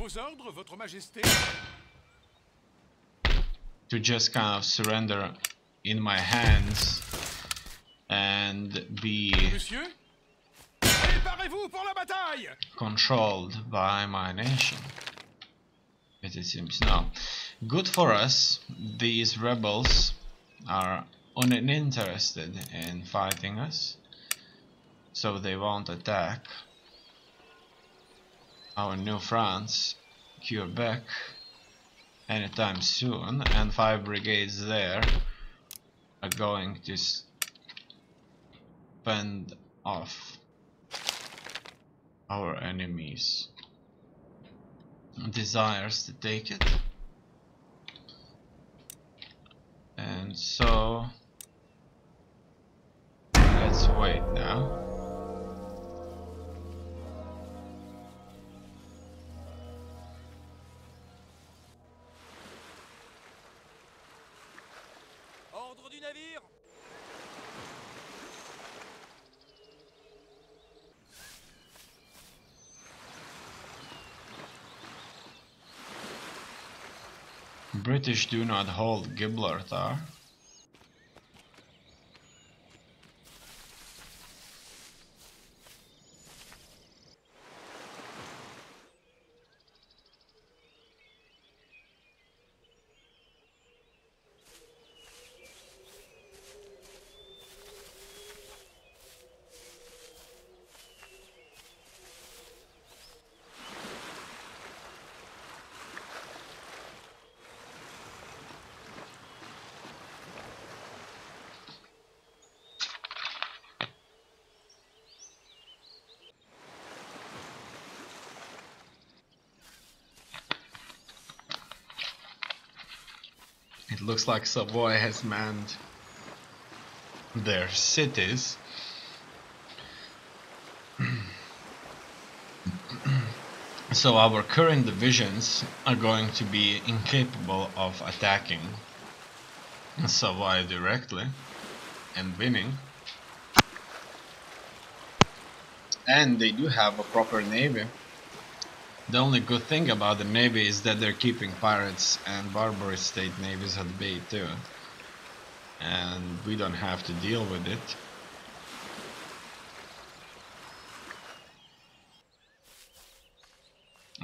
Vos ordres, Votre Majesté? To just kind of surrender in my hands and be Monsieur? Préparez-vous pour la bataille! Controlled by my nation. As it seems now. Good for us, these rebels are uninterested in fighting us, so they won't attack our New France, Quebec, anytime soon, and 5 brigades there are going to fend off our enemies' desires to take it. And so let's wait now. Ordre du navire! British do not hold Gibraltar. It looks like Savoy has manned their cities. So our current divisions are going to be incapable of attacking Savoy directly and winning. And they do have a proper navy. The only good thing about the navy is that they're keeping pirates and Barbary state navies at bay too. And we don't have to deal with it.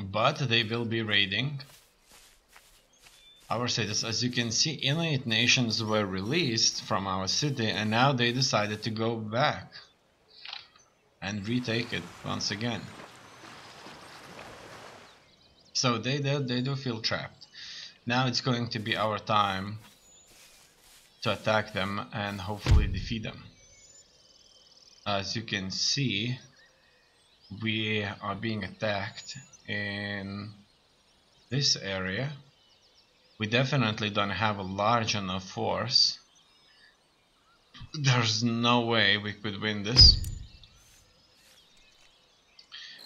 But they will be raiding our cities. As you can see, Inuit nations were released from our city and now they decided to go back and retake it once again. So they do feel trapped. Now it's going to be our time to attack them and hopefully defeat them. As you can see, we are being attacked in this area. We definitely don't have a large enough force. There's no way we could win this.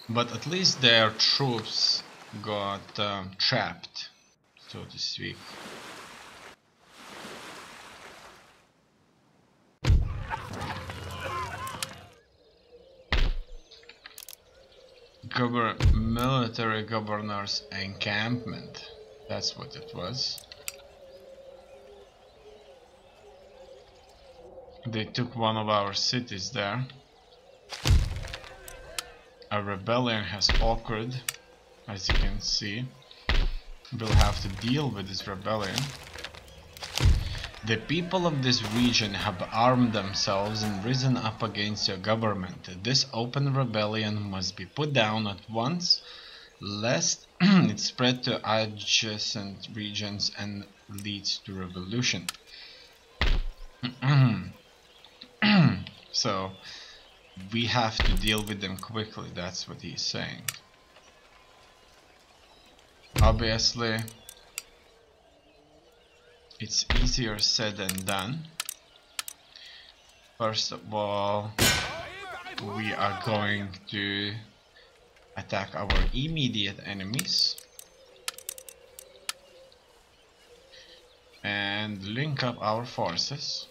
But at least their troops got trapped, so to speak. Military governor's encampment, that's what it was. They took one of our cities there. A rebellion has occurred, as you can see. We'll have to deal with this rebellion. The people of this region have armed themselves and risen up against your government. This open rebellion must be put down at once, lest it spread to adjacent regions and leads to revolution. So we have to deal with them quickly, that's what he's saying. Obviously, it's easier said than done. First of all, we are going to attack our immediate enemies and link up our forces.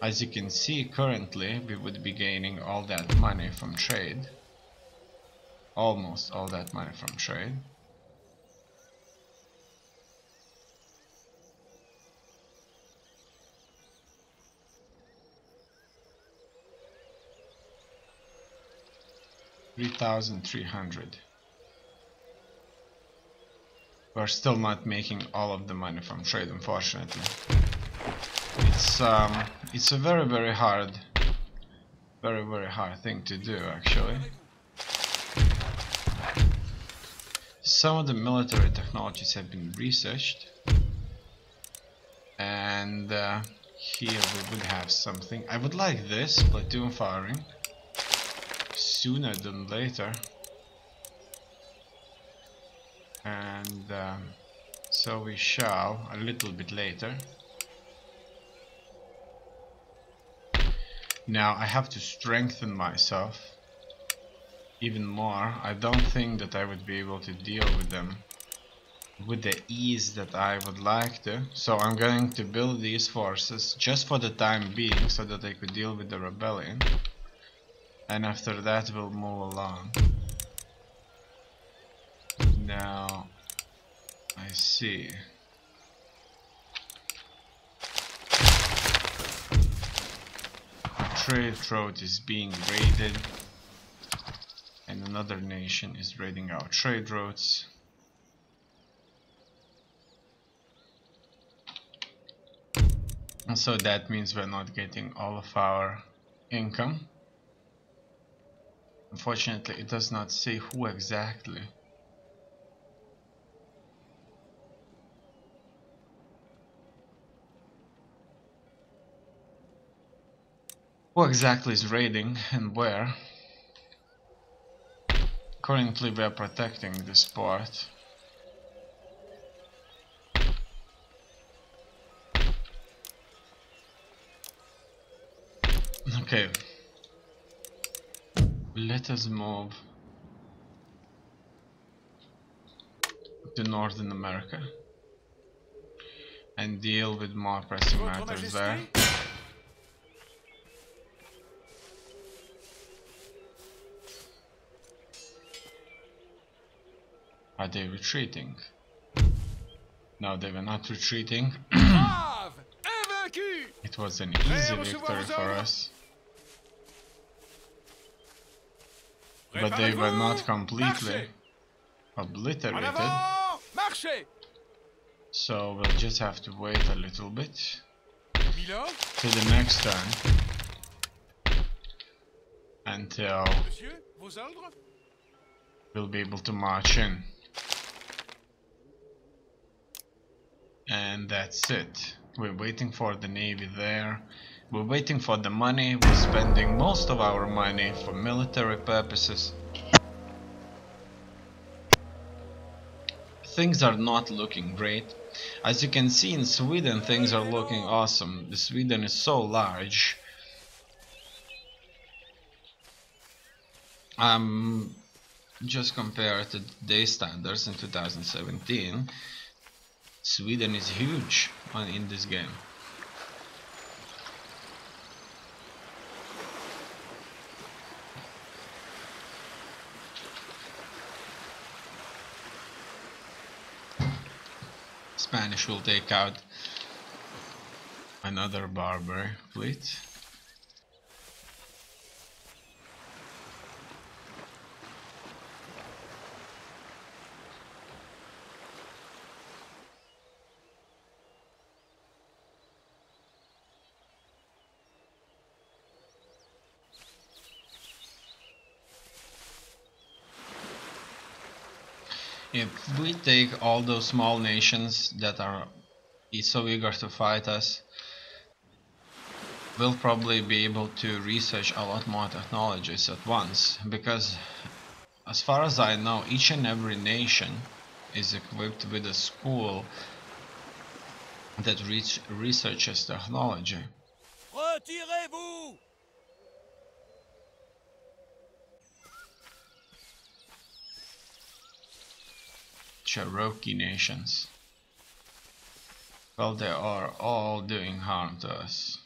As you can see, currently we would be gaining all that money from trade. almost all that money from trade. $3,300. We're still not making all of the money from trade, unfortunately. It's a very hard, very hard thing to do, actually. Some of the military technologies have been researched, and here we would have something. I would like this platoon firing sooner than later, and so we shall a little bit later. Now I have to strengthen myself even more. I don't think that I would be able to deal with them with the ease that I would like to. So I'm going to build these forces just for the time being so that I could deal with the rebellion. And after that we'll move along. Now I see. Trade route is being raided, and another nation is raiding our trade routes. And so that means we're not getting all of our income. Unfortunately, it does not say who exactly. Who exactly is raiding and where? Currently we are protecting this port. Okay. Let us move to Northern America and deal with more pressing matters there. Are they retreating? No, they were not retreating. It was an easy victory for us. But they were not completely obliterated. So we'll just have to wait a little bit to the next turn until we'll be able to march in. And that's it. We're waiting for the navy there. We're waiting for the money. We're spending most of our money for military purposes. Things are not looking great. As you can see in Sweden, things are looking awesome. Sweden is so large. Just compared to today's standards in 2017, Sweden is huge in this game. Spanish will take out another Barbary fleet. If we take all those small nations that are so eager to fight us, we'll probably be able to research a lot more technologies at once, because as far as I know, each and every nation is equipped with a school that researches technology. Retirez-vous! Cherokee nations. Well, they are all doing harm to us.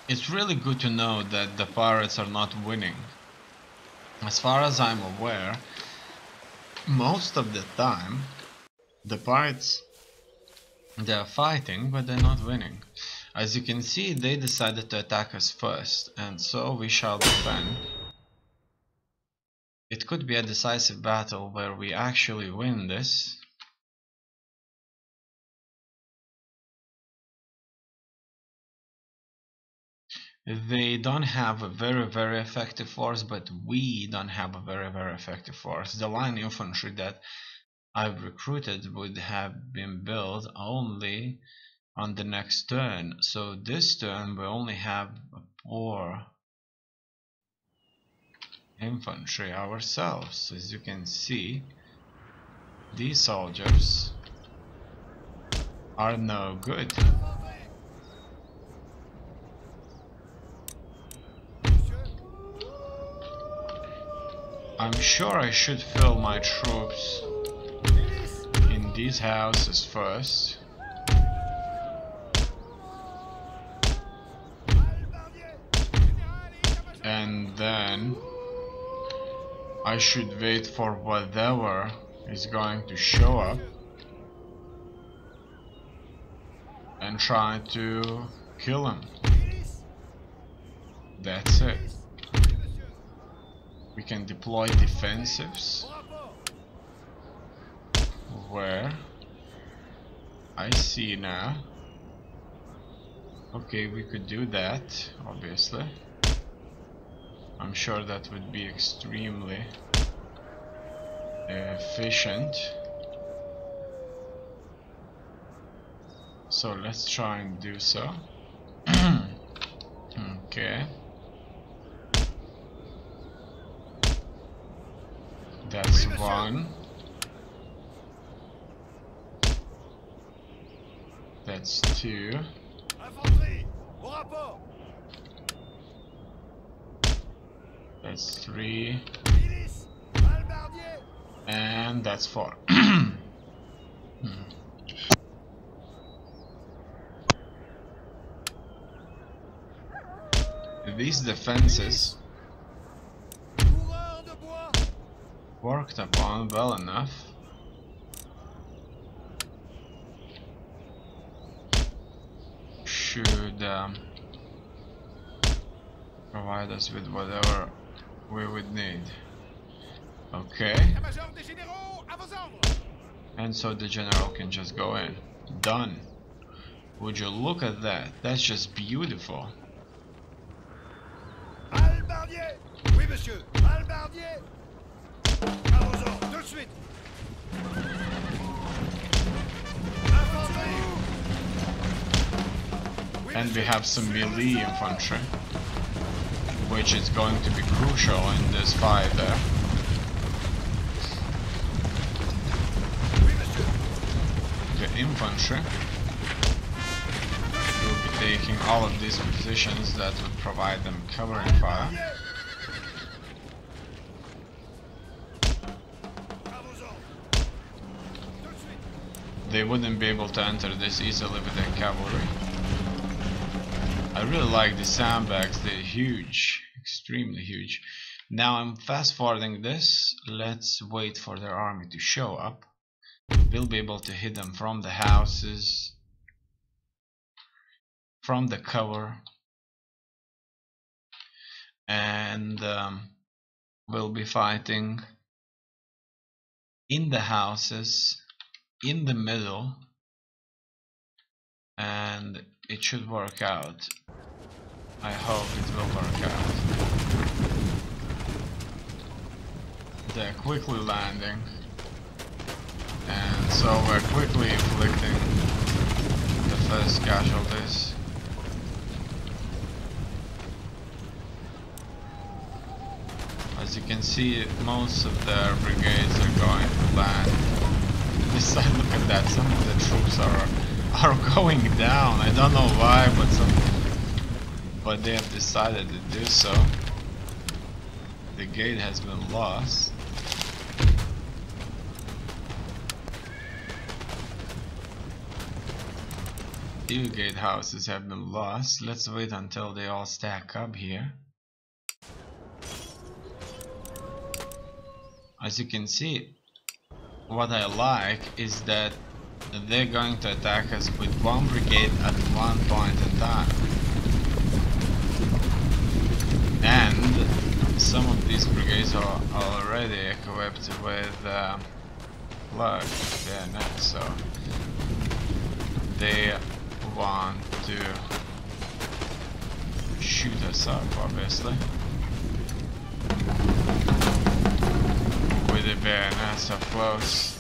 It's really good to know that the pirates are not winning. As far as I'm aware, most of the time the pirates, they are fighting, but they're not winning. As you can see, they decided to attack us first, and so we shall defend. It could be a decisive battle where we actually win this. They don't have a very effective force, but we don't have a very effective force. The line infantry that I've recruited would have been built only on the next turn, so this turn we only have a poor infantry ourselves. As you can see, these soldiers are no good. I'm sure I should fill my troops in these houses first. And then I should wait for whatever is going to show up and try to kill him. That's it. We can deploy defensives where I see now. Okay, we could do that, obviously. I'm sure that would be extremely efficient. So let's try and do so. Okay. That's one. That's two. That's three. And that's four. These defenses worked upon well enough. Should provide us with whatever we would need. Okay. And so the general can just go in. Done. Would you look at that? That's just beautiful. Oui, monsieur. Albardier. À vos ordres, tout de suite. And we have some melee infantry, which is going to be crucial in this fight there. The infantry will be taking all of these positions that would provide them covering fire. They wouldn't be able to enter this easily with their cavalry. I really like the sandbags, they're huge, extremely huge. Now I'm fast forwarding this. Let's wait for their army to show up. We'll be able to hit them from the houses, from the cover, and we'll be fighting in the houses, in the middle, and it should work out. I hope it will work out. They're quickly landing, and so we're quickly inflicting the first casualties. As you can see, most of their brigades are going to land. This side, look at that, some of the troops are going down. I don't know why, but they have decided to do so. The gate has been lost. Two gatehouses have been lost. Let's wait until they all stack up here. As you can see, what I like is that they're going to attack us with one brigade at one point in time. And some of these brigades are already equipped with plug bayonets, so they want to shoot us up, obviously, with the bayonets up close.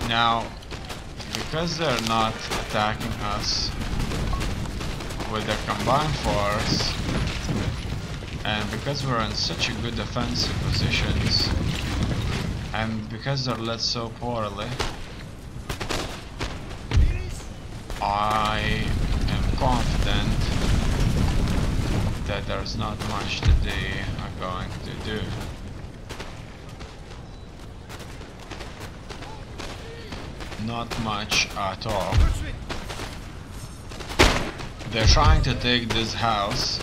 Now, because they're not attacking us with their combined force, and because we're in such a good defensive positions, and because they're led so poorly, I am confident that there's not much that they are going to do. Not much at all. They're trying to take this house.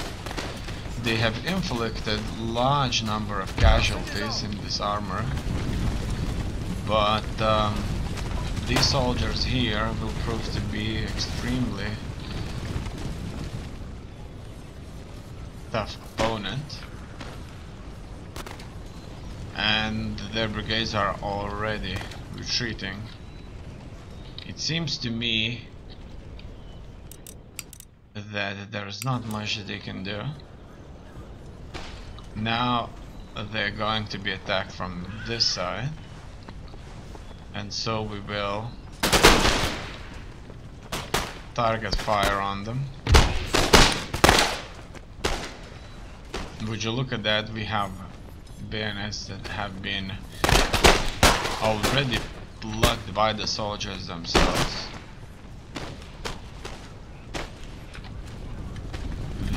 They have inflicted large number of casualties in this armor, but these soldiers here will prove to be extremely tough opponent, and their brigades are already retreating. It seems to me that there's not much that they can do. Now they're going to be attacked from this side, and so we will target fire on them. Would you look at that, we have bayonets that have been already plugged by the soldiers themselves.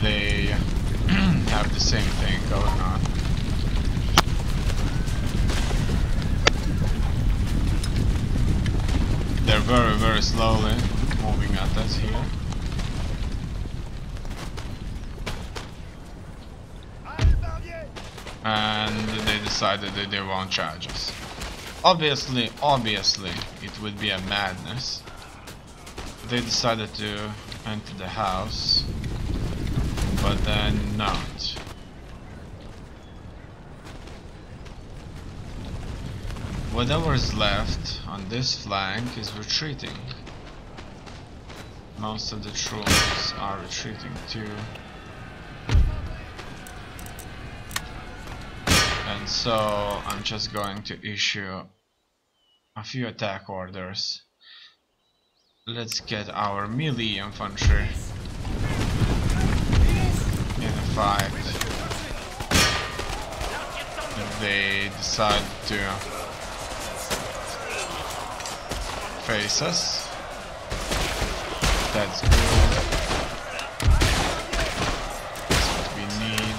They have the same thing going on. They're very slowly moving at us here. And they decided that they won't charge us. Obviously, it would be a madness. They decided to enter the house, but then not. Whatever is left on this flank is retreating. Most of the troops are retreating too. And so I'm just going to issue a few attack orders. Let's get our melee infantry in a fight. If they decide to face us, that's good. That's what we need.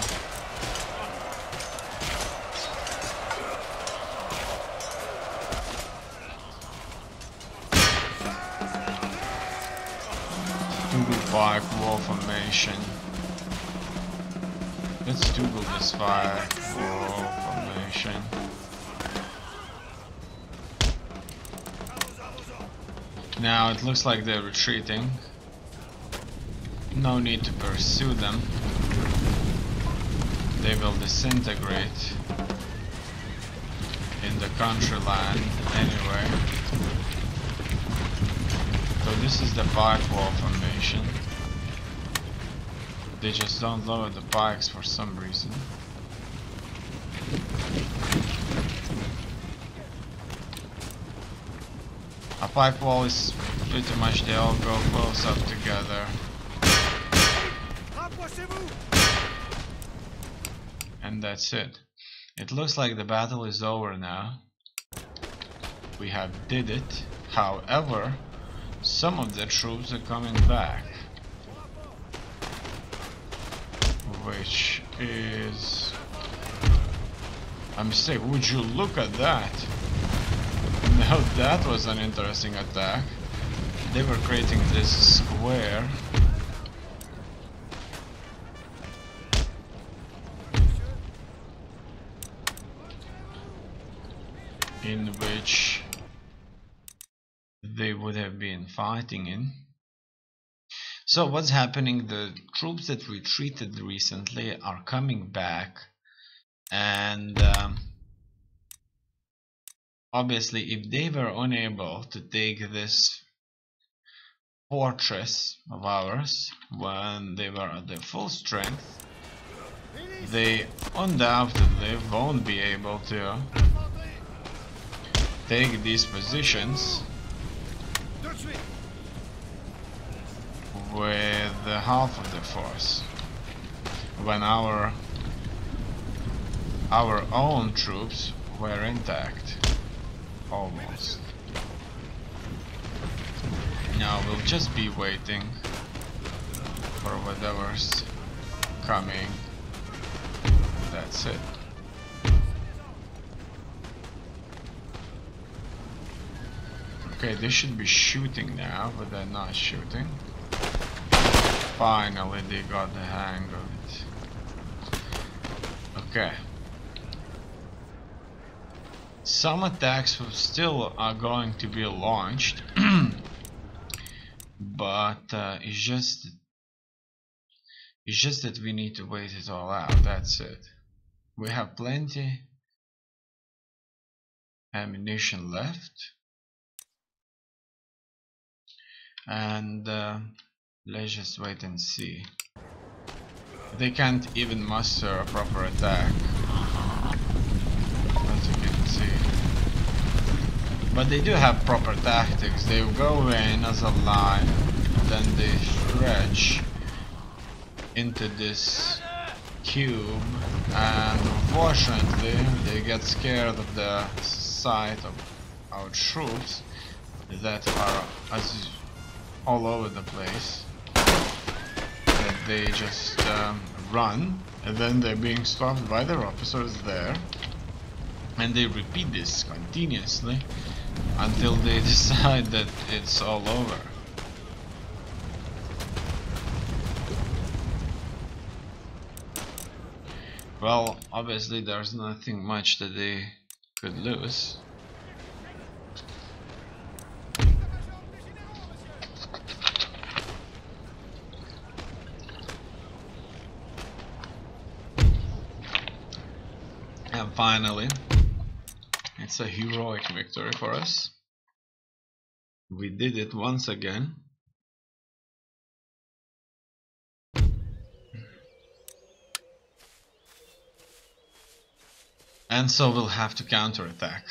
Fire wall formation. Let's Google this fire wall formation. Now it looks like they're retreating. No need to pursue them. They will disintegrate in the country land anyway. So this is the pike wall formation. They just don't lower the pikes for some reason. A pike wall is pretty much they all go close up together. And that's it. It looks like the battle is over now. We have did it. However, some of the troops are coming back, which is a mistake. Would you look at that? Now that was an interesting attack. they were creating this square in which they would have been fighting in. So what's happening? The troops that retreated recently are coming back, and obviously if they were unable to take this fortress of ours when they were at their full strength, they undoubtedly won't be able to take these positions with half of the force when our own troops were intact, almost. Now we'll just be waiting for whatever's coming. That's it. Okay, they should be shooting now, but they're not shooting. Finally, they got the hang of it. Okay. Some attacks will still are going to be launched, but it's just that we need to wait it all out. That's it. We have plenty ammunition left, and let's just wait and see. They can't even muster a proper attack, as you can see. But they do have proper tactics. They go in as a line, then they stretch into this cube, and unfortunately they get scared of the sight of our troops that are as all over the place, that they just run, and then they're being stopped by their officers there, and they repeat this continuously until they decide that it's all over. Well, obviously there's nothing much that they could lose. And finally, it's a heroic victory for us. We did it once again. And so we'll have to counterattack.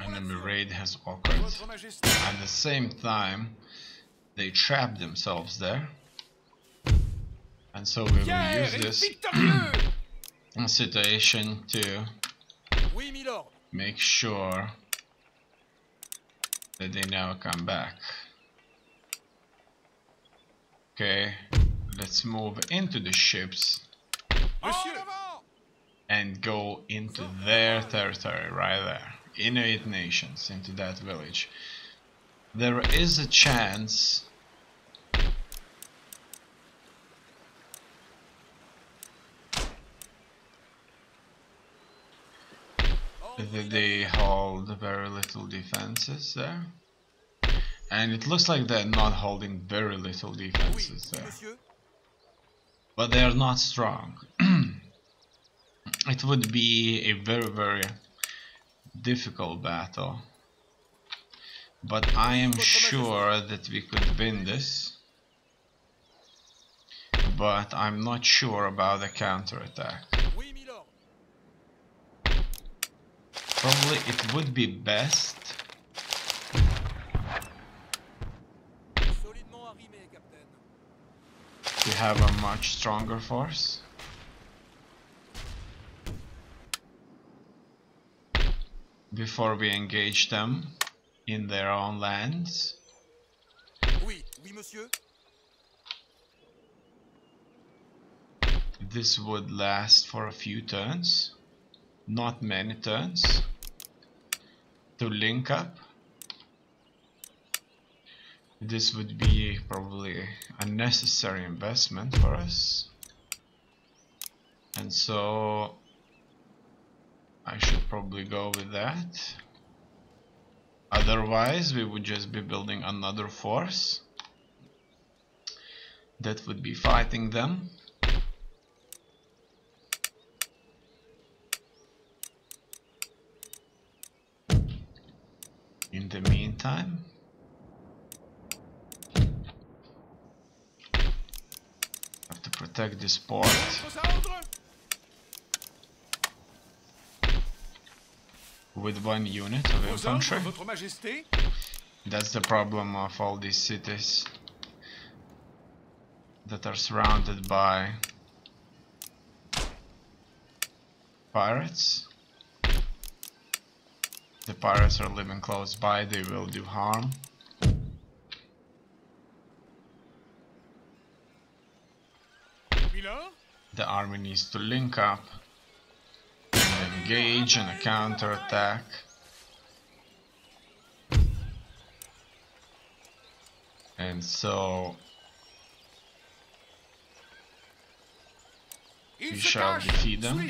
Enemy raid has occurred. At the same time, they trapped themselves there. And so we will use this situation to make sure that they never come back. Okay, let's move into the ships and go into their territory right there. Inuit nations, into that village. There is a chance that they hold very little defenses there, and it looks like they're not holding very little defenses there, but they are not strong. It would be a very difficult battle, but I am sure that we could win this, but I'm not sure about the counterattack. Probably it would be best to have a much stronger force before we engage them in their own lands. Oui, monsieur. This would last for a few turns, not many turns, to link up. This would be probably a necessary investment for us, and so I should probably go with that. Otherwise we would just be building another force that would be fighting them. In the meantime, have to protect this port. With one unit of infantry. That's the problem of all these cities that are surrounded by pirates. The pirates are living close by, they will do harm. The army needs to link up, and engage in a counterattack. And so we shall defeat them.